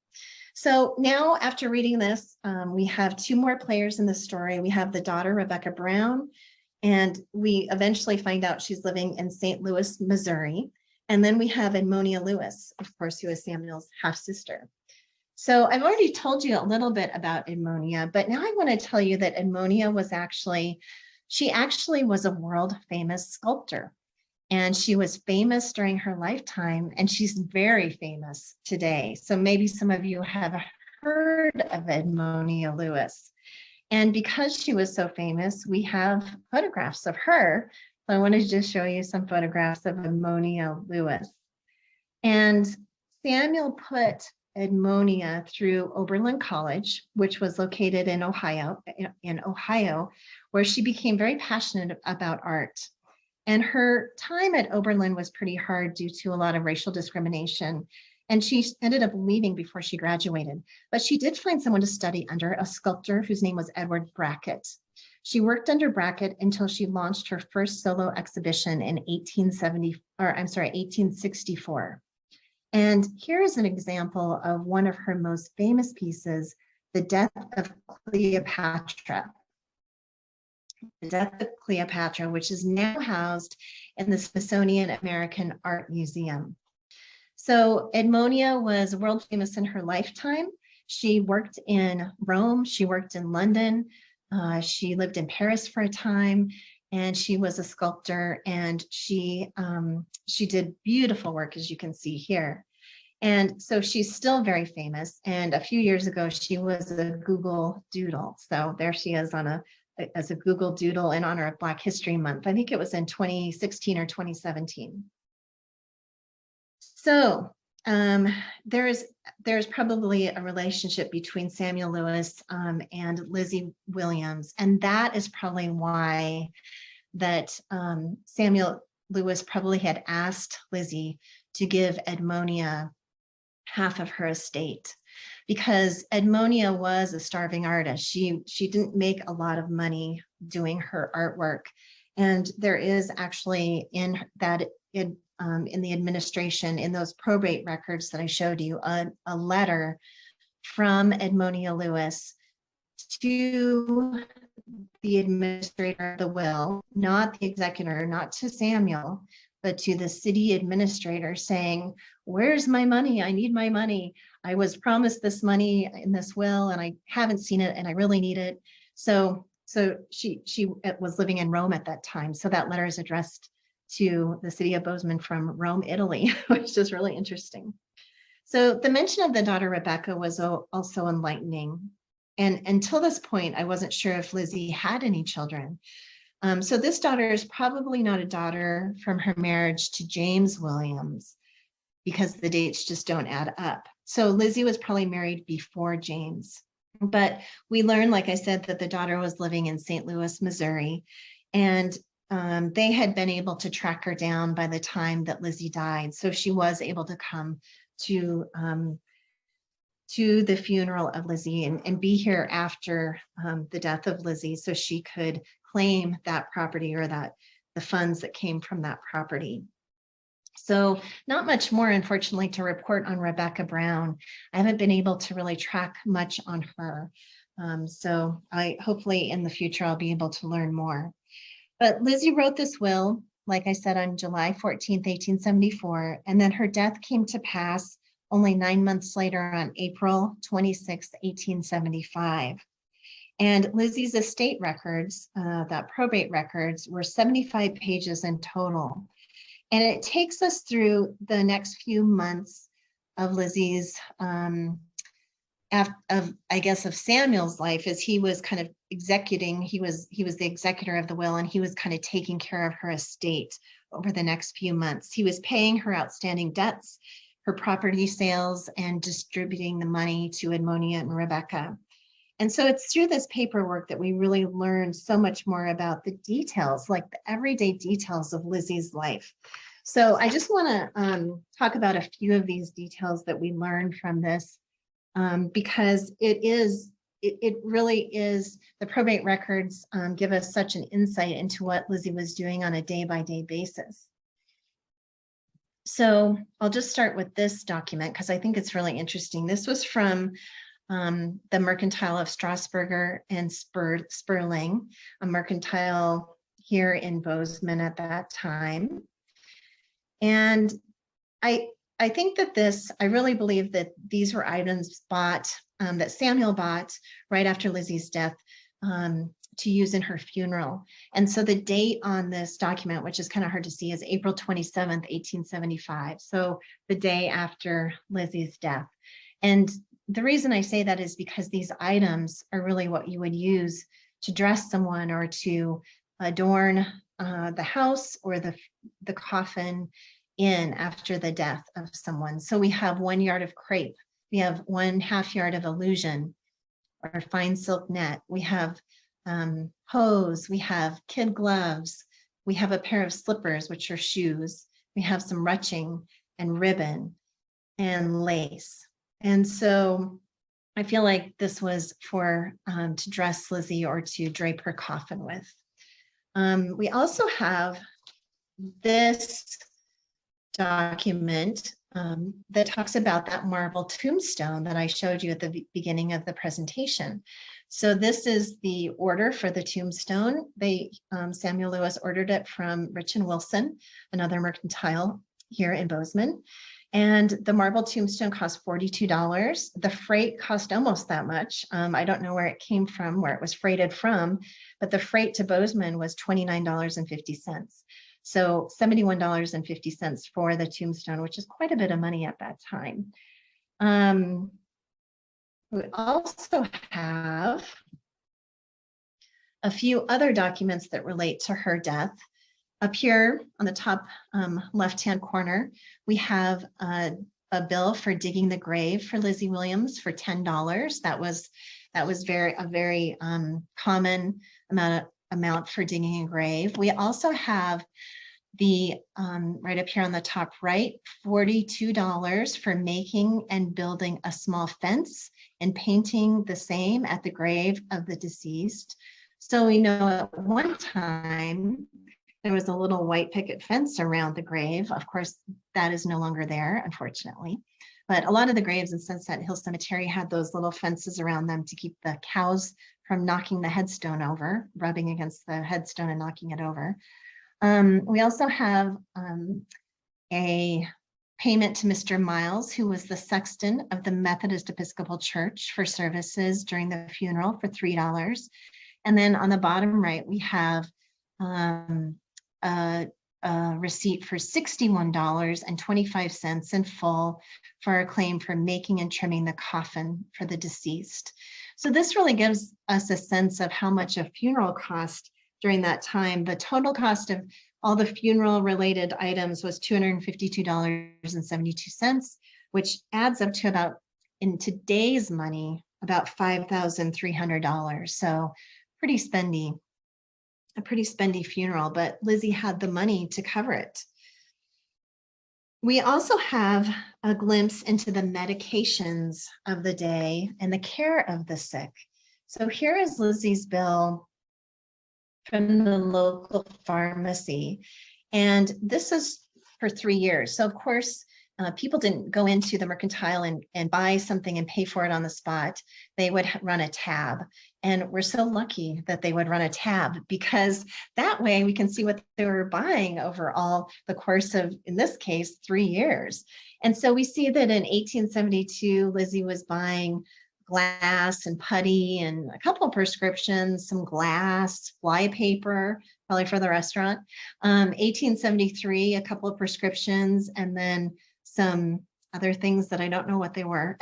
S2: So now after reading this, we have two more players in the story. We have the daughter, Rebecca Brown, and we eventually find out she's living in St. Louis, Missouri. And then we have Edmonia Lewis, of course, who is Samuel's half-sister. So I've already told you a little bit about Edmonia, but now I want to tell you that Edmonia was she actually was a world famous sculptor. And she was famous during her lifetime, and she's very famous today. So maybe some of you have heard of Edmonia Lewis. And because she was so famous, we have photographs of her. So I wanted to just show you some photographs of Edmonia Lewis. And Samuel put Edmonia through Oberlin College, which was located in Ohio, where she became very passionate about art. And her time at Oberlin was pretty hard due to a lot of racial discrimination. And she ended up leaving before she graduated. But she did find someone to study under, a sculptor whose name was Edward Brackett. She worked under Brackett until she launched her first solo exhibition in 1864. And here is an example of one of her most famous pieces, The Death of Cleopatra. The Death of Cleopatra, which is now housed in the Smithsonian American Art Museum. So Edmonia was world famous in her lifetime. She worked in Rome, she worked in London, she lived in Paris for a time, and she was a sculptor, and she did beautiful work, as you can see here. And so she's still very famous. And a few years ago, she was a Google Doodle. So there she is as a Google Doodle in honor of Black History Month. I think it was in 2016 or 2017. So there's probably a relationship between Samuel Lewis and Lizzie Williams, and that is probably why that Samuel Lewis probably had asked Lizzie to give Edmonia half of her estate, because Edmonia was a starving artist. She didn't make a lot of money doing her artwork, and there is actually in the administration, in those probate records that I showed you, a letter from Edmonia Lewis to the administrator of the will, not the executor, not to Samuel, but to the city administrator, saying, "Where's my money? I need my money. I was promised this money in this will, and I haven't seen it, and I really need it." So she was living in Rome at that time. So that letter is addressed to the city of Bozeman from Rome, Italy, which is really interesting. So the mention of the daughter Rebecca was also enlightening. And until this point, I wasn't sure if Lizzie had any children. So this daughter is probably not a daughter from her marriage to James Williams, because the dates just don't add up. So Lizzie was probably married before James. But we learned, like I said, that the daughter was living in St. Louis, Missouri, and they had been able to track her down by the time that Lizzie died. So she was able to come to the funeral of Lizzie and be here after the death of Lizzie, so she could claim that property, or the funds that came from that property. So not much more, unfortunately, to report on Rebecca Brown. I haven't been able to really track much on her. So hopefully in the future, I'll be able to learn more. But Lizzie wrote this will, like I said, on July 14th, 1874, and then her death came to pass only 9 months later on April 26th, 1875. And Lizzie's estate records, that probate records, were 75 pages in total. And it takes us through the next few months of Lizzie's, of Samuel's life, as he was kind of executing. He was the executor of the will, and he was kind of taking care of her estate over the next few months. He was paying her outstanding debts, her property sales, and distributing the money to Edmonia and Rebecca. And so it's through this paperwork that we really learn so much more about the details, like the everyday details of Lizzie's life. So I just want to talk about a few of these details that we learned from this, because it really is, the probate records give us such an insight into what Lizzie was doing on a day-by-day basis. So I'll just start with this document because I think it's really interesting. This was from the Mercantile of Strasburger and Sperling, a mercantile here in Bozeman at that time. And I think that I really believe that these were items bought, that Samuel bought right after Lizzie's death, to use in her funeral. And so the date on this document, which is kind of hard to see, is April 27th, 1875. So the day after Lizzie's death. And the reason I say that is because these items are really what you would use to dress someone or to adorn the house or the coffin in after the death of someone. So we have 1 yard of crepe. We have 1/2 yard of illusion or fine silk net. We have hose. We have kid gloves. We have a pair of slippers, which are shoes. We have some ruching and ribbon and lace. And so I feel like this was for to dress Lizzie or to drape her coffin with. We also have this document that talks about that marble tombstone that I showed you at the beginning of the presentation. So this is the order for the tombstone. Samuel Lewis ordered it from Rich and Wilson, another mercantile here in Bozeman. And the marble tombstone cost $42. The freight cost almost that much. I don't know where it came from, where it was freighted from, but the freight to Bozeman was $29.50. So $71.50 for the tombstone, which is quite a bit of money at that time. We also have a few other documents that relate to her death. Up here on the top left-hand corner, we have a bill for digging the grave for Lizzie Williams for $10. That was a very common amount for digging a grave. We also have the right up here on the top right, $42 for making and building a small fence and painting the same at the grave of the deceased. So we know at one time there was a little white picket fence around the grave. Of course, that is no longer there, unfortunately. But a lot of the graves in Sunset Hill Cemetery had those little fences around them to keep the cows from knocking the headstone over, rubbing against the headstone and knocking it over. We also have a payment to Mr. Miles, who was the sexton of the Methodist Episcopal Church, for services during the funeral for $3. And then on the bottom right, we have a receipt for $61.25 in full for a claim for making and trimming the coffin for the deceased. So this really gives us a sense of how much a funeral cost during that time. The total cost of all the funeral related items was $252.72, which adds up to about, in today's money, about $5,300. So a pretty spendy funeral, but Lizzie had the money to cover it. We also have a glimpse into the medications of the day and the care of the sick. So here is Lizzie's bill from the local pharmacy, and this is for 3 years. So of course, people didn't go into the mercantile and buy something and pay for it on the spot. They would run a tab. And we're so lucky that they would run a tab, because that way we can see what they were buying over all the course of, in this case, 3 years. And so we see that in 1872, Lizzie was buying glass and putty and a couple of prescriptions, some glass, flypaper, probably for the restaurant. 1873, a couple of prescriptions, and then some other things that I don't know what they were.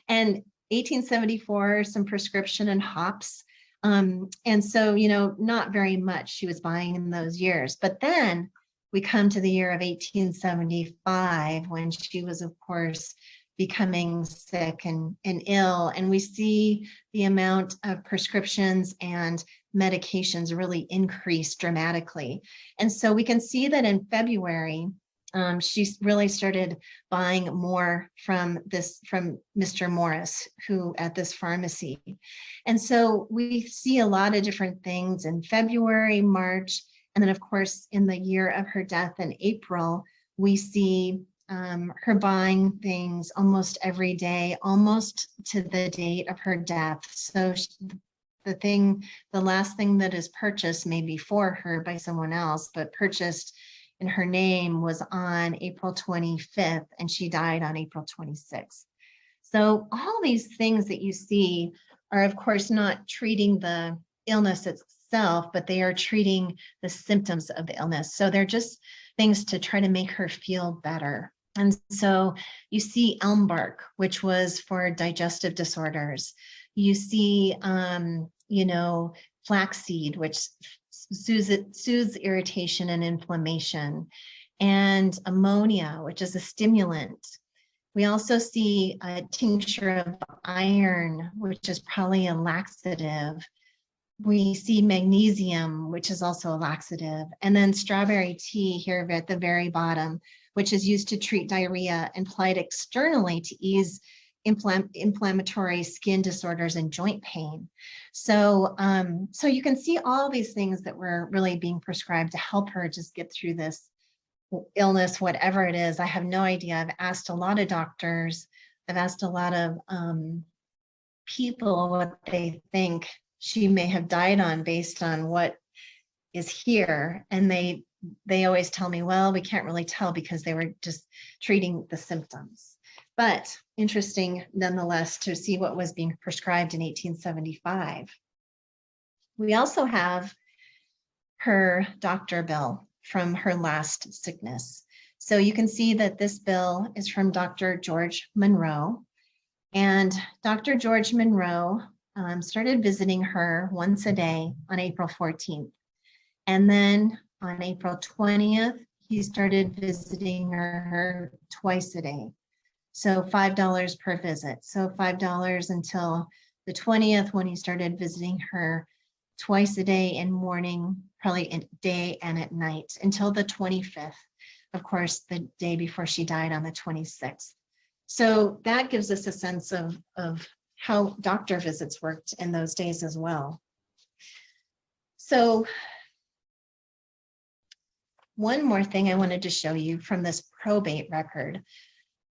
S2: And 1874, some prescription and hops. And so, not very much she was buying in those years. But then we come to the year of 1875, when she was, of course, becoming sick and ill. And we see the amount of prescriptions and medications really increase dramatically. And so we can see that in February, she really started buying more from Mr. Morris, who at this pharmacy. And so we see a lot of different things in February, March, and then of course in the year of her death in April, we see her buying things almost every day, almost to the date of her death. So the last thing that is purchased, maybe for her by someone else, but purchased in her name, was on April 25th, and she died on April 26th. So all these things that you see are, of course, not treating the illness itself, but they are treating the symptoms of the illness. So they're just things to try to make her feel better. And so you see elm bark, which was for digestive disorders. You see, flaxseed, which soothes irritation and inflammation, and ammonia, which is a stimulant. We also see a tincture of iron, which is probably a laxative. We see magnesium, which is also a laxative, and then strawberry tea here at the very bottom, which is used to treat diarrhea and applied externally to ease inflammatory skin disorders and joint pain. So you can see all these things that were really being prescribed to help her just get through this illness, whatever it is. I have no idea. I've asked a lot of doctors. I've asked a lot of people what they think she may have died on based on what is here. And they they always tell me, well, we can't really tell because they were just treating the symptoms. But interesting nonetheless to see what was being prescribed in 1875. We also have her doctor bill from her last sickness. So you can see that this bill is from Dr. George Monroe. And Dr. George Monroe started visiting her once a day on April 14th. And then on April 20th, he started visiting her twice a day. So $5 per visit. So $5 until the 20th when he started visiting her twice a day in morning, probably in day and at night until the 25th. Of course, the day before she died on the 26th. So that gives us a sense of how doctor visits worked in those days as well. So one more thing I wanted to show you from this probate record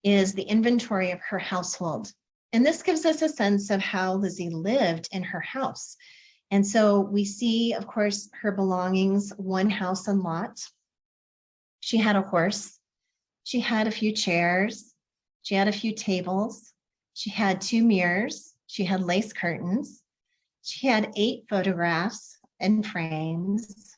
S2: is the inventory of her household. And this gives us a sense of how Lizzie lived in her house. And so we see, of course, her belongings, one house and lot. She had a horse. She had a few chairs. She had a few tables. She had 2 mirrors. She had lace curtains. She had 8 photographs and frames.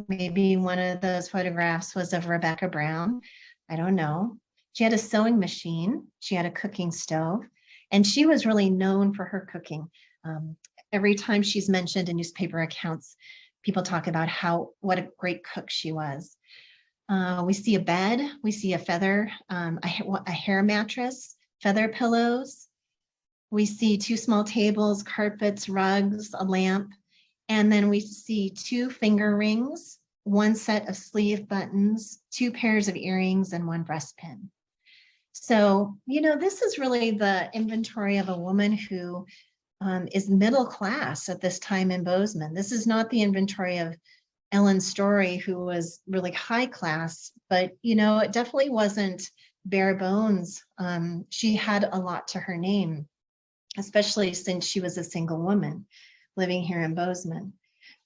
S2: Maybe one of those photographs was of Rebecca Brown. I don't know. She had a sewing machine. She had a cooking stove. And she was really known for her cooking. Every time she's mentioned in newspaper accounts, people talk about what a great cook she was. We see a bed. We see a feather, a hair mattress, feather pillows. We see 2 small tables, carpets, rugs, a lamp. And then we see 2 finger rings, 1 set of sleeve buttons, 2 pairs of earrings, and 1 breast pin. So, this is really the inventory of a woman who is middle class at this time in Bozeman. This is not the inventory of Ellen Story, who was really high class, but, it definitely wasn't bare bones. She had a lot to her name, especially since she was a single woman living here in Bozeman.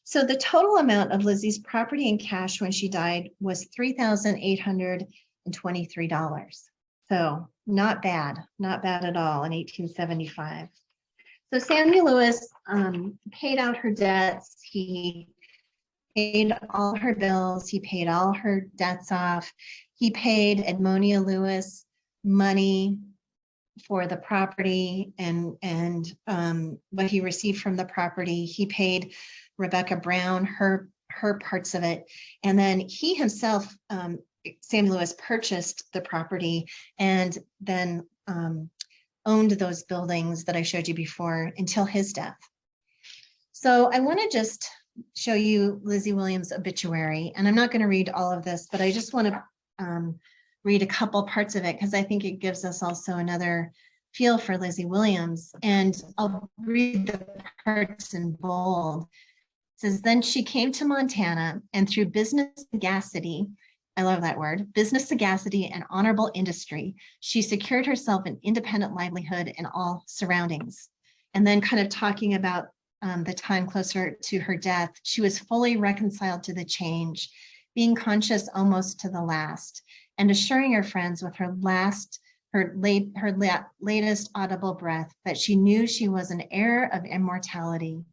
S2: So the total amount of Lizzie's property and cash when she died was $3,823. So not bad at all in 1875. So Samuel Lewis paid out her debts. He paid all her bills. He paid all her debts off. He paid Edmonia Lewis money for the property and what he received from the property. He paid Rebecca Brown her parts of it. And then he himself, Samuel Lewis, purchased the property and then owned those buildings that I showed you before until his death. So I want to just show you Lizzie Williams' obituary. And I'm not going to read all of this, but I just want to read a couple parts of it because I think it gives us also another feel for Lizzie Williams. And I'll read the parts in bold. It says, then she came to Montana and through business sagacity, I love that word, business sagacity and honorable industry, she secured herself an independent livelihood in all surroundings. And then kind of talking about the time closer to her death, she was fully reconciled to the change, being conscious almost to the last, and assuring her friends with her latest audible breath that she knew she was an heir of immortality.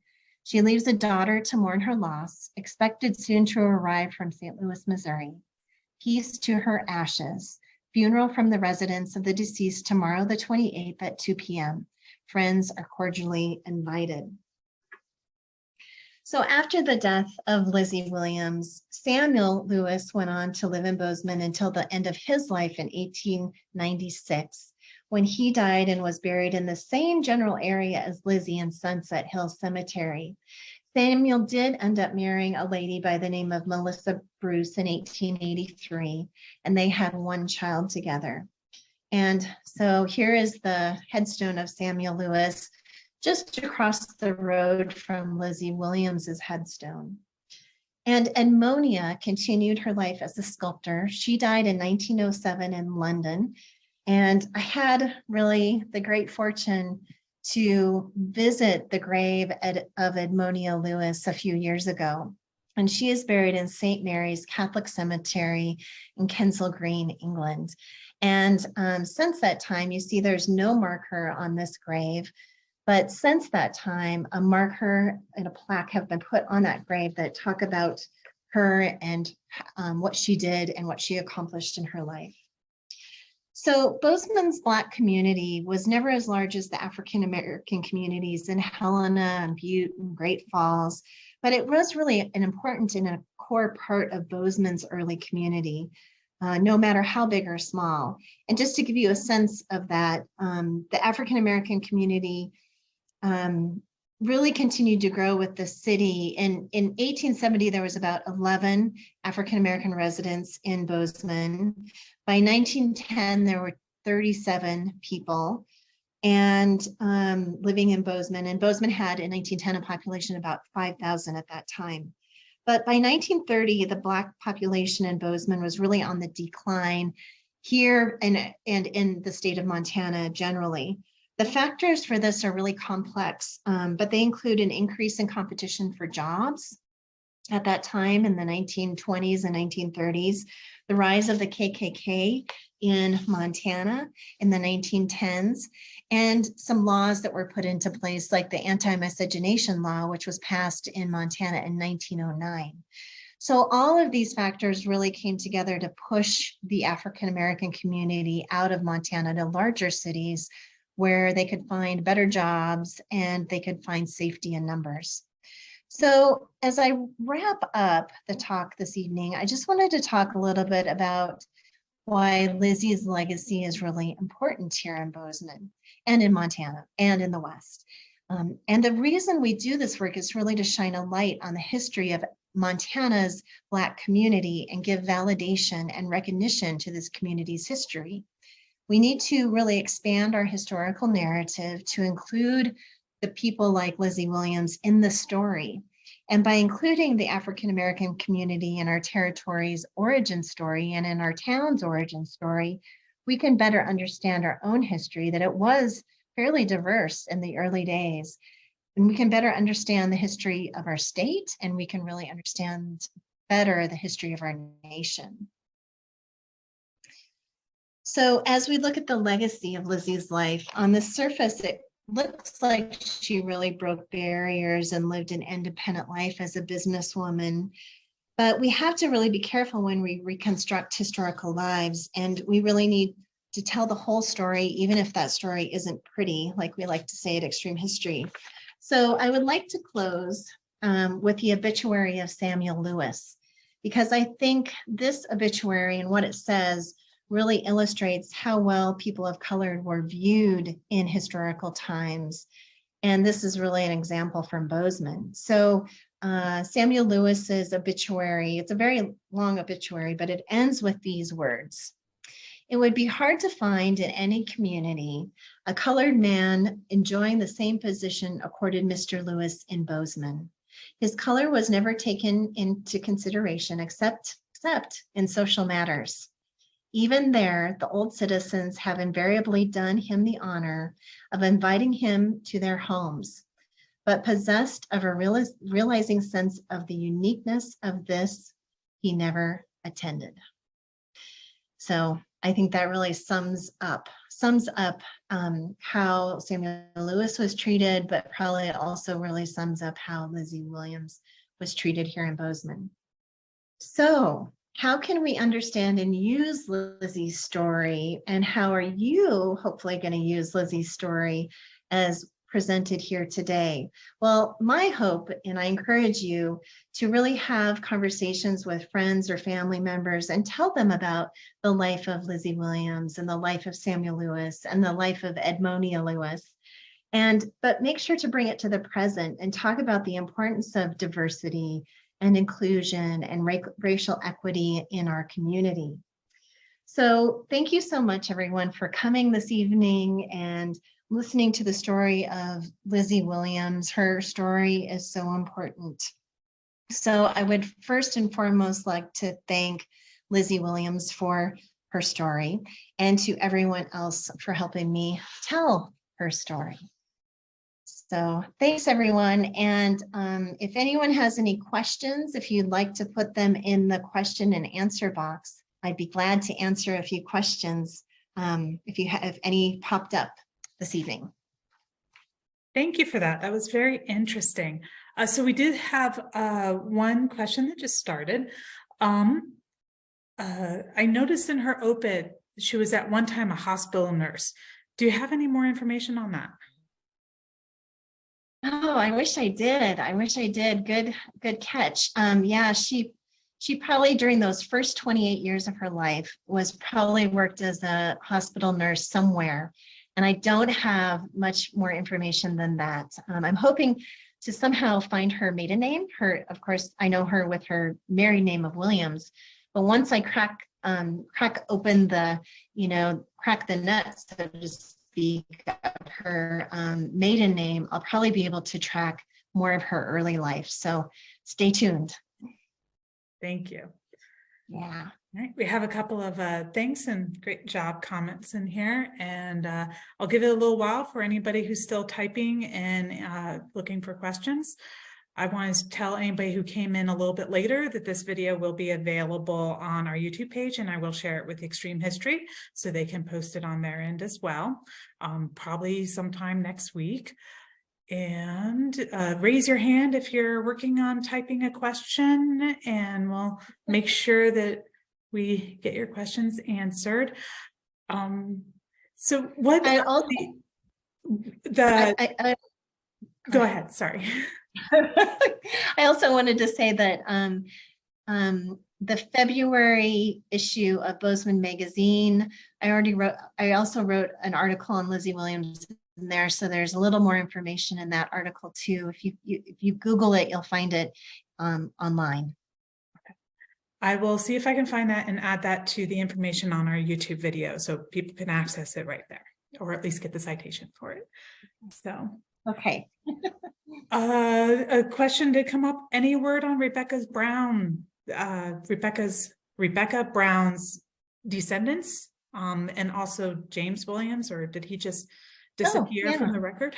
S2: She leaves a daughter to mourn her loss, expected soon to arrive from St. Louis, Missouri. Peace to her ashes. Funeral from the residence of the deceased tomorrow, the 28th at 2 p.m. Friends are cordially invited. So after the death of Lizzie Williams, Samuel Lewis went on to live in Bozeman until the end of his life in 1896, when he died and was buried in the same general area as Lizzie in Sunset Hill Cemetery. Samuel did end up marrying a lady by the name of Melissa Bruce in 1883, and they had 1 child together. And so here is the headstone of Samuel Lewis, just across the road from Lizzie Williams's headstone. And Edmonia continued her life as a sculptor. She died in 1907 in London. And I had really the great fortune to visit the grave of Edmonia Lewis a few years ago. And she is buried in St. Mary's Catholic Cemetery in Kensal Green, England. And since that time, you see there's no marker on this grave. But since that time, a marker and a plaque have been put on that grave that talk about her and what she did and what she accomplished in her life. So Bozeman's Black community was never as large as the African-American communities in Helena and Butte and Great Falls, but it was really an important and a core part of Bozeman's early community, no matter how big or small. And just to give you a sense of that, the African-American community really continued to grow with the city. In 1870, there was about 11 African-American residents in Bozeman. By 1910, there were 37 people and living in Bozeman. And Bozeman had in 1910 a population of about 5,000 at that time. But by 1930, the Black population in Bozeman was really on the decline here and in the state of Montana generally. The factors for this are really complex, but they include an increase in competition for jobs at that time in the 1920s and 1930s, the rise of the KKK in Montana in the 1910s, and some laws that were put into place like the anti-miscegenation law, which was passed in Montana in 1909. So all of these factors really came together to push the African-American community out of Montana to larger cities where they could find better jobs and they could find safety in numbers. So as I wrap up the talk this evening, I just wanted to talk a little bit about why Lizzie's legacy is really important here in Bozeman and in Montana and in the West. And the reason we do this work is really to shine a light on the history of Montana's Black community and give validation and recognition to this community's history. We need to really expand our historical narrative to include the people like Lizzie Williams in the story. And by including the African-American community in our territory's origin story and in our town's origin story, we can better understand our own history, that it was fairly diverse in the early days. And we can better understand the history of our state, and we can really understand better the history of our nation. So as we look at the legacy of Lizzie's life, on the surface, it looks like she really broke barriers and lived an independent life as a businesswoman. But we have to really be careful when we reconstruct historical lives, and we really need to tell the whole story, even if that story isn't pretty, like we like to say at Extreme History. So I would like to close with the obituary of Samuel Lewis, because I think this obituary and what it says really illustrates how well people of color were viewed in historical times. And this is really an example from Bozeman. So Samuel Lewis's obituary, it's a very long obituary, but it ends with these words. It would be hard to find in any community a colored man enjoying the same position accorded Mr. Lewis in Bozeman. His color was never taken into consideration except in social matters. Even there, the old citizens have invariably done him the honor of inviting him to their homes, but possessed of a realizing sense of the uniqueness of this, he never attended. So I think that really sums up how Samuel Lewis was treated, but probably also really sums up how Lizzie Williams was treated here in Bozeman. So how can we understand and use Lizzie's story, and how are you hopefully going to use Lizzie's story as presented here today? Well, my hope, and I encourage you to really have conversations with friends or family members and tell them about the life of Lizzie Williams and the life of Samuel Lewis and the life of Edmonia Lewis. But make sure to bring it to the present and talk about the importance of diversity and inclusion and racial equity in our community. So thank you so much, everyone, for coming this evening and listening to the story of Lizzie Williams. Her story is so important. So I would first and foremost like to thank Lizzie Williams for her story, and to everyone else for helping me tell her story. So thanks, everyone. And if anyone has any questions, if you'd like to put them in the question and answer box, I'd be glad to answer a few questions if you have any popped up this evening.
S1: Thank you for that. That was very interesting. So we did have one question that just started. I noticed in her op-ed, she was at one time a hospital nurse. Do you have any more information on that?
S2: Oh, I wish I did. I wish I did. Good catch. Yeah, she probably during those first 28 years of her life was probably worked as a hospital nurse somewhere. And I don't have much more information than that. I'm hoping to somehow find her maiden name. Of course, I know her with her married name of Williams. But once I crack open the, crack the nuts, so to speak, of her maiden name, I'll probably be able to track more of her early life. So stay tuned.
S1: Thank you.
S2: Yeah.
S1: All right, we have a couple of thanks and great job comments in here, and I'll give it a little while for anybody who's still typing and looking for questions. I want to tell anybody who came in a little bit later that this video will be available on our YouTube page, and I will share it with Extreme History so they can post it on their end as well, probably sometime next week. And raise your hand if you're working on typing a question, and we'll make sure that we get your questions answered. So what
S2: I also,
S1: go ahead, sorry.
S2: I also wanted to say that the February issue of Bozeman magazine, I also wrote an article on Lizzie Williams in there, so there's a little more information in that article too. If you Google it, you'll find it online.
S1: Okay. I will see if I can find that and add that to the information on our YouTube video so people can access it right there, or at least get the citation for it. So
S2: okay.
S1: A question did come up. Any word on Rebecca Brown's descendants, and also James Williams, or did he just disappear from the record?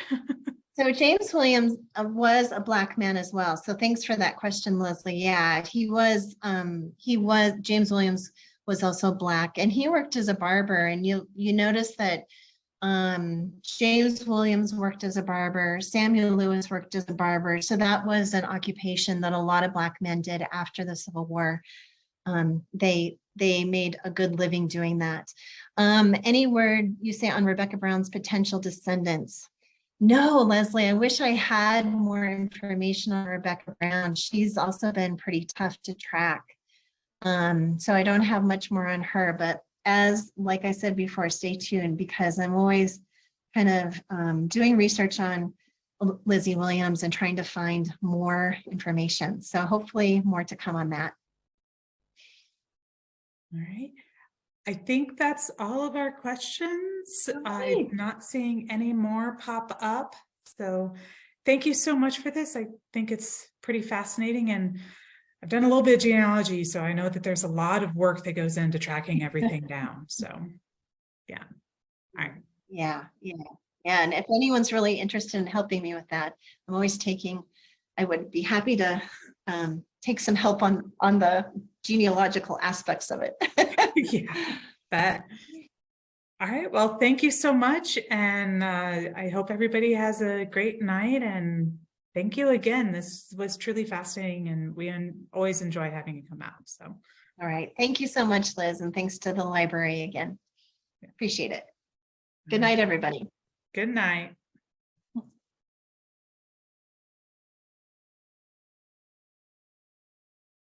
S2: So James Williams was a Black man as well. So thanks for that question, Leslie. Yeah, James Williams was also Black, and he worked as a barber. And you notice that James Williams worked as a barber, Samuel Lewis worked as a barber. So that was an occupation that a lot of Black men did after the Civil War. They made a good living doing that. Any word you say on Rebecca Brown's potential descendants? No, Leslie, I wish I had more information on Rebecca Brown. She's also been pretty tough to track. So I don't have much more on her, but like I said before, stay tuned, because I'm always kind of doing research on Lizzie Williams and trying to find more information. So hopefully more to come on that.
S1: All right. I think that's all of our questions.
S2: Okay.
S1: I'm not seeing any more pop up. So thank you so much for this. I think it's pretty fascinating, and I've done a little bit of genealogy, so I know that there's a lot of work that goes into tracking everything down. So yeah. All right.
S2: Yeah. And if anyone's really interested in helping me with that, I would be happy to take some help on the genealogical aspects of it.
S1: Yeah, bet. All right. Well, thank you so much. And I hope everybody has a great night. And thank you again. This was truly fascinating, and we always enjoy having you come out. So,
S2: all right. Thank you so much, Liz. And thanks to the library again. Appreciate it. Good night, everybody.
S1: Good night.